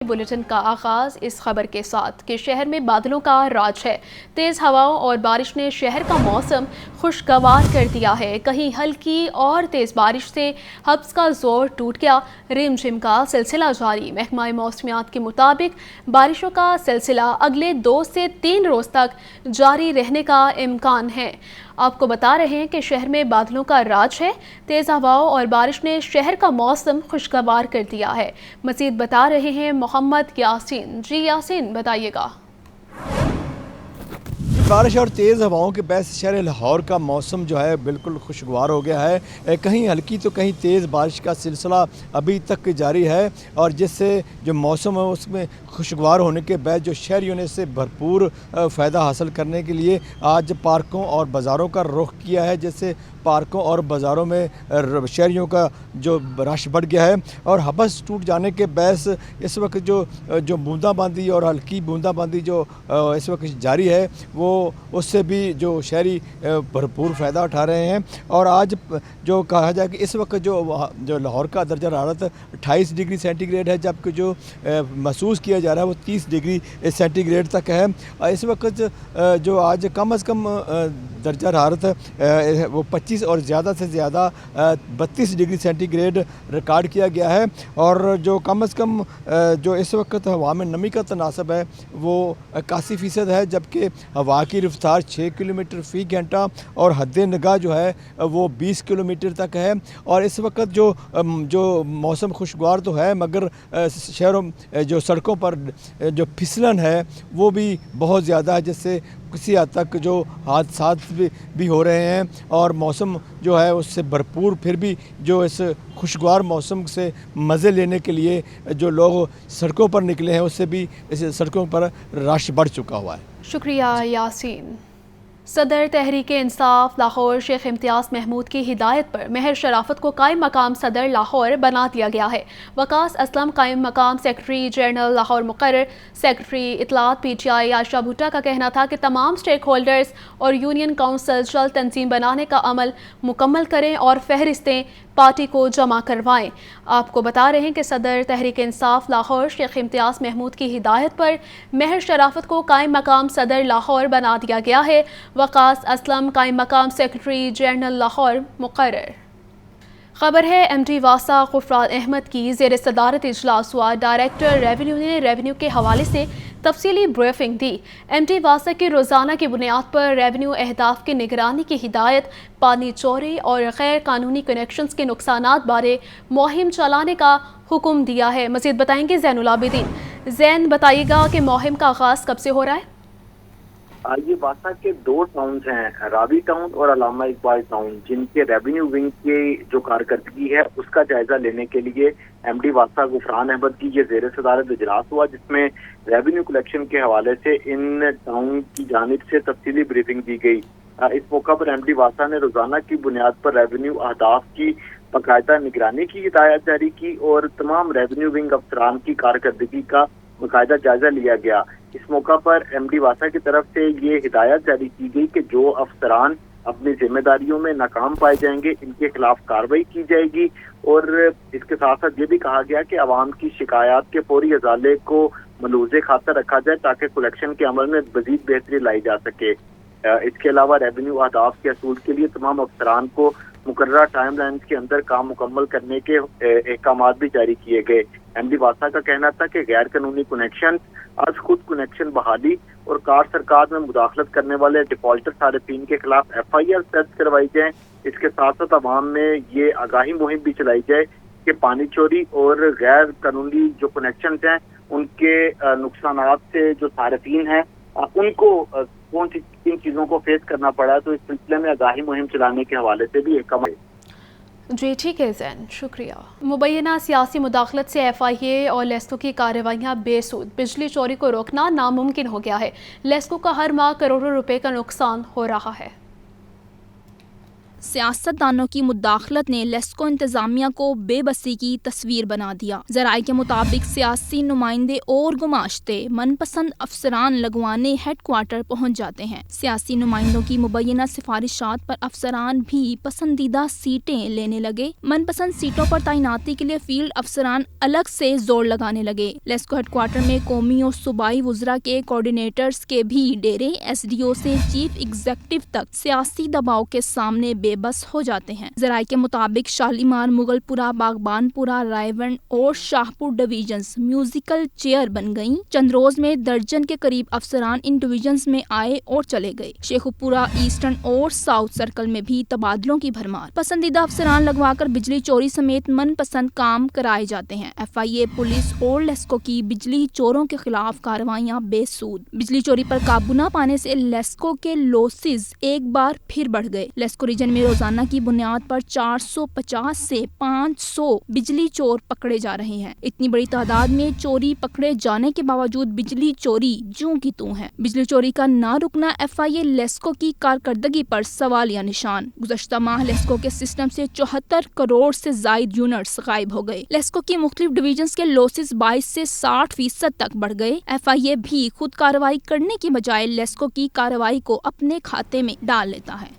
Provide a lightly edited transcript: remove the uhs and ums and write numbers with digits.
Bulletin का आगाज इस खबर के साथ कि शहर में बादलों का राज है। तेज हवाओं और बारिश ने शहर का मौसम खुशगवार कर दिया है। कहीं हल्की और तेज बारिश से हब्स का जोर टूट गया। रिमझिम का सिलसिला जारी। महकमा मौसमियात के मुताबिक बारिशों का सिलसिला अगले 2 से 3 रोज तक जारी रहने का इम्कान है। आपको बता रहे हैं कि शहर में बादलों का राज है। तेज हवाओं और बारिश ने शहर का मौसम खुशगवार कर दिया है। मजीद बता रहे हैं मोहम्मद यासीन। जी यासीन, बताइएगा। बारिश और तेज़ हवाओं के बायस शहर लाहौर का मौसम जो है बिल्कुल खुशगवार हो गया है। कहीं हल्की तो कहीं तेज़ बारिश का सिलसिला अभी तक जारी है और जिससे जो मौसम है उसमें खुशगवार होने के बाद जो शहरियों ने इससे भरपूर फ़ायदा हासिल करने के लिए आज पार्कों और बाज़ारों का रुख किया है, जिससे पार्कों और बाज़ारों में शहरियों का जो रश बढ़ गया है। और हबस टूट जाने के बायस इस वक्त जो बूंदाबांदी और हल्की बूंदाबांदी जो इस वक्त जारी है वो उससे भी जो शहरी भरपूर फ़ायदा उठा रहे हैं। और आज जो कहा जाए कि इस वक्त जो लाहौर का दर्जा हरारत 28 डिग्री सेंटीग्रेड है, जबकि जो महसूस किया जा रहा है वो 30 डिग्री सेंटीग्रेड तक है। इस वक्त जो आज कम अज़ कम दर्जा हरारत वो 25 और ज़्यादा से ज़्यादा 32 डिग्री सेंटीग्रेड रिकॉर्ड किया गया है। और जो कम अज़ कम जो इस वक्त हवा में नमी का तनासब है वो 81% है, जबकि हवा की रफ्तार 6 किलोमीटर फ़ी घंटा और हद निगाह जो है वो 20 किलोमीटर तक है। और इस वक्त जो मौसम खुशगवार तो है, मगर शहरों जो सड़कों पर जो फिसलन है वो भी बहुत ज़्यादा है, जिससे किसी हद तक जो हादसात भी हो रहे हैं। और मौसम जो है उससे भरपूर फिर भी जो इस खुशगवार मौसम से मज़े लेने के लिए जो लोग सड़कों पर निकले हैं उससे भी इस सड़कों पर रश बढ़ चुका हुआ है। शुक्रिया यासीन। सदर तहरीक इंसाफ लाहौर शेख इम्तियाज़ महमूद की हिदायत पर महर शराफत को कायम मकाम सदर लाहौर बना दिया गया है। वकास असलम कायम मकाम सेक्रेटरी जनरल लाहौर मुकर्रर। सेक्रेटरी इतलात PTI आयशा भुट्टा का कहना था कि तमाम स्टेक होल्डर्स और यूनियन काउंसिल जल्द तंजीम बनाने का अमल मुकम्मल करें और फहरिस्तें पार्टी को जमा करवाएं। आपको बता रहे हैं कि सदर तहरीक इंसाफ लाहौर शेख इम्तियाज़ महमूद की हिदायत पर महर शराफत को कायम मकाम सदर लाहौर बना दिया गया है। वकास असलम कायम मकाम सेक्रेटरी जनरल लाहौर मुकर्रर। खबर है MD वासा गुफरान अहमद की ज़ेर सदारत इजलास हुआ। डायरेक्टर रेवेन्यू ने रेवेन्यू के हवाले से तफसीली ब्रीफिंग दी। MD वासा की रोज़ाना की बुनियाद पर रेवेन्यू अहदाफ की निगरानी की हिदायत, पानी चोरी और गैर कानूनी कनेक्शंस के नुकसानात बारे मुहिम चलाने का हुक्म दिया है। मज़ीद बताएंगे ज़ैनुल आबिदीन। ज़ैन, बताइएगा कि मुहिम का आगाज़ कब से हो रहा है? ये वासा के 2 टाउन्स हैं, रावी टाउन और अलामा इकबाल टाउन, जिनके रेवेन्यू विंग की जो कारकर्दगी है उसका जायजा लेने के लिए MD वासा गुफरान अहमद की ये ज़ेर सदारत इजलास हुआ, जिसमें रेवेन्यू कलेक्शन के हवाले से इन टाउन की जानिब से तफसीली ब्रीफिंग दी गई। इस मौका पर MD वासा ने रोजाना की बुनियाद पर रेवेन्यू अहदाफ की बाकायदा निगरानी की हिदायत जारी की और तमाम रेवेन्यू विंग अफसरान की कारकर्दगी का बाकायदा जायजा लिया गया। इस मौका पर MD वासा की तरफ से ये हिदायत जारी की गई कि जो अफसरान अपनी जिम्मेदारियों में नाकाम पाए जाएंगे इनके खिलाफ कार्रवाई की जाएगी। और इसके साथ साथ ये भी कहा गया कि अवाम की शिकायत के फौरी अजाले को मलूज़े खातर रखा जाए ताकि कलेक्शन के अमल में मजीद बेहतरी लाई जा सके। इसके अलावा रेवेन्यू अहदाफ के असूल के लिए तमाम अफसरान को मुकर्ररा टाइम लाइन के अंदर काम मुकम्मल करने के अहकाम भी जारी किए गए। MD वासा का कहना था कि गैर कानूनी कनेक्शन, आज खुद कनेक्शन बहाली और कार सरकार में मुदाखलत करने वाले डिफॉल्टर सारिफीन के खिलाफ FIR दर्ज करवाई जाए। इसके साथ साथ अवाम में ये आगाही मुहिम भी चलाई जाए कि पानी चोरी और गैर कानूनी जो कनेक्शन हैं उनके नुकसानात से जो सारिफीन हैं उनको कौन सी किन चीज़ों को फेस करना पड़ा, तो इस सिलसिले में आगाही मुहिम चलाने के हवाले से भी एक जी ठीक है ज़ैन, शुक्रिया। मुबैना सियासी मुदाखलत से FIA और लेस्को की कार्रवाइयाँ बेसूद। बिजली चोरी को रोकना नामुमकिन हो गया है। लेस्को का हर माह करोड़ों रुपए का नुकसान हो रहा है। سیاستدانوں کی مداخلت نے لیسکو انتظامیہ کو بے بسی کی تصویر بنا دیا۔ ذرائع کے مطابق سیاسی نمائندے اور گماشتے من پسند افسران لگوانے ہیڈ کوارٹر پہنچ جاتے ہیں۔ سیاسی نمائندوں کی مبینہ سفارشات پر افسران بھی پسندیدہ سیٹیں لینے لگے۔ من پسند سیٹوں پر تعیناتی کے لیے فیلڈ افسران الگ سے زور لگانے لگے۔ لیسکو ہیڈ کوارٹر میں قومی اور صوبائی وزراء کے کوارڈینیٹرز کے بھی ڈیرے ایس ڈی او سے چیف ایگزیکٹو تک سیاسی دباؤ کے سامنے بے بس ہو جاتے ہیں۔ ذرائع کے مطابق شالیمار، مغل پورہ، باغبان پورہ، رائے ونڈ اور شاہ پور ڈویژنز میوزیکل چیئر بن گئیں۔ چند روز میں درجن کے قریب افسران ان ڈویژنز میں آئے اور چلے گئے۔ شیخ پورہ، ایسٹرن اور ساؤتھ سرکل میں بھی تبادلوں کی بھرمار۔ پسندیدہ افسران لگوا کر بجلی چوری سمیت من پسند کام کرائے جاتے ہیں۔ ایف آئی اے، پولیس اور لیسکو کی بجلی چوروں کے خلاف کارروائیاں بے سود۔ بجلی چوری پر قابو نہ پانے سے لیسکو کے لوسز ایک بار پھر بڑھ گئے۔ لیسکو ریجن میں روزانہ کی بنیاد پر 450 سے 500 بجلی چور پکڑے جا رہے ہیں۔ اتنی بڑی تعداد میں چوری پکڑے جانے کے باوجود بجلی چوری جوں کی توں ہے۔ بجلی چوری کا نہ رکنا ایف آئی اے لیسکو کی کارکردگی پر سوالیہ نشان۔ گزشتہ ماہ لیسکو کے سسٹم سے 74 کروڑ سے زائد یونٹس غائب ہو گئے۔ لیسکو کی مختلف ڈویژنز کے لوسز 22 سے 60% تک بڑھ گئے۔ ایف آئی اے بھی خود کارروائی کرنے کی بجائے لیسکو کی کارروائی کو اپنے کھاتے میں ڈال لیتا ہے۔